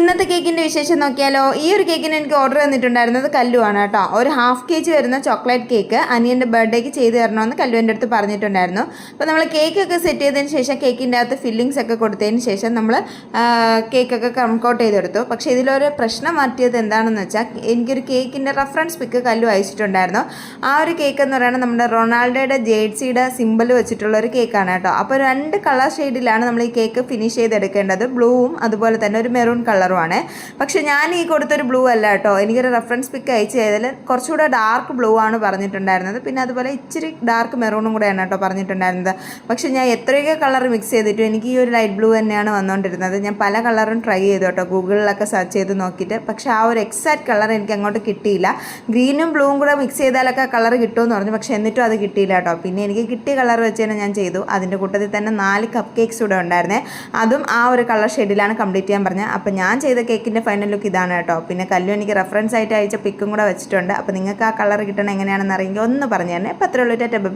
ഇന്നത്തെ കേക്കിൻ്റെ വിശേഷം നോക്കിയാലോ. ഈ ഒരു കേക്കിന് എനിക്ക് ഓർഡർ തന്നിട്ടുണ്ടായിരുന്നത് കല്ലുവാണ് കേട്ടോ. ഒരു 1/2 kg വരുന്ന ചോക്ലേറ്റ് കേക്ക് അനിയൻ്റെ ബർത്ത്ഡേക്ക് ചെയ്ത് തരണമെന്ന് കല്ലു എൻ്റെ അടുത്ത് പറഞ്ഞിട്ടുണ്ടായിരുന്നു. അപ്പോൾ നമ്മൾ കേക്കൊക്കെ സെറ്റ് ചെയ്തതിന് ശേഷം കേക്കിൻ്റെ അകത്ത് ഫില്ലിങ്സ് ഒക്കെ കൊടുത്തതിന് ശേഷം നമ്മൾ കേക്കൊക്കെ കംകൗട്ട് ചെയ്തെടുത്തു. പക്ഷേ ഇതിലൊരു പ്രശ്നം മാറ്റിയത് എന്താണെന്ന് വെച്ചാൽ എനിക്കൊരു കേക്കിൻ്റെ റെഫറൻസ് പിക്ക് കല്ലു അയച്ചിട്ടുണ്ടായിരുന്നു. ആ ഒരു കേക്ക് എന്ന് പറയുന്നത് നമ്മുടെ റൊണാൾഡോയുടെ ജേഴ്സിയുടെ സിമ്പിൾ വെച്ചിട്ടുള്ള ഒരു കേക്കാണ് കേട്ടോ. അപ്പോൾ 2 കളർ ഷെയ്ഡിലാണ് നമ്മൾ ഈ കേക്ക് ഫിനിഷ് ചെയ്തെടുക്കേണ്ടത്. ബ്ലൂവും അതുപോലെ തന്നെ ഒരു മെറൂൺ കളറുമാണ്. പക്ഷെ ഞാൻ ഈ കൊടുത്തൊരു ബ്ലൂ അല്ല കേട്ടോ. എനിക്കൊരു റെഫറൻസ് പിക്ക് അയച്ചു ചെയ്തതിൽ കുറച്ചുകൂടെ ഡാർക്ക് ബ്ലൂ ആണ് പറഞ്ഞിട്ടുണ്ടായിരുന്നത്. പിന്നെ അതുപോലെ ഇച്ചിരി ഡാർക്ക് മെറൂണും കൂടെയാണ് കേട്ടോ പറഞ്ഞിട്ടുണ്ടായിരുന്നത്. പക്ഷെ ഞാൻ എത്രയൊക്കെ കളർ മിക്സ് ചെയ്തിട്ടും എനിക്ക് ഈ ഒരു ലൈറ്റ് ബ്ലൂ തന്നെയാണ് വന്നുകൊണ്ടിരുന്നത്. ഞാൻ പല കളറും ട്രൈ ചെയ്തു കേട്ടോ, ഗൂഗിളിലൊക്കെ സെർച്ച് ചെയ്ത് നോക്കിയിട്ട്. പക്ഷേ ആ ഒരു എക്സാക്റ്റ് കളർ എനിക്ക് അങ്ങോട്ട് കിട്ടിയില്ല. ഗ്രീനും ബ്ലൂവും കൂടെ മിക്സ് ചെയ്താലൊക്കെ കളർ കിട്ടുമെന്ന് പറഞ്ഞു. പക്ഷേ എന്നിട്ടും അത് കിട്ടിയില്ല കേട്ടോ. പിന്നെ എനിക്ക് കിട്ടിയ കളർ വെച്ച് തന്നെ ഞാൻ ചെയ്തു. അതിൻ്റെ കൂട്ടത്തിൽ തന്നെ 4 കപ്പ് കേക്ക്സ് കൂടെ ഉണ്ടായിരുന്നേ. അതും ആ ഒരു കളർ ഷെയ്ഡിലാണ് കംപ്ലീറ്റ് ചെയ്യാൻ പറഞ്ഞത്. അപ്പോൾ ഞാൻ ചെയ്ത കേക്കിൻ്റെ ഫൈനൽ ലുക്ക് ഇതാണ് കേട്ടോ. പിന്നെ കല്ലു എനിക്ക് റെഫറൻസ് ആയിട്ട് അയച്ച പിക്കും കൂടെ വെച്ചിട്ടുണ്ട്. അപ്പോൾ നിങ്ങൾക്ക് ആ കളർ കിട്ടണം എങ്ങനെയാണെന്ന് അറിയെങ്കിൽ ഒന്ന് പറഞ്ഞു തന്നെ. അപ്പോൾ അത്രയുള്ളൂ.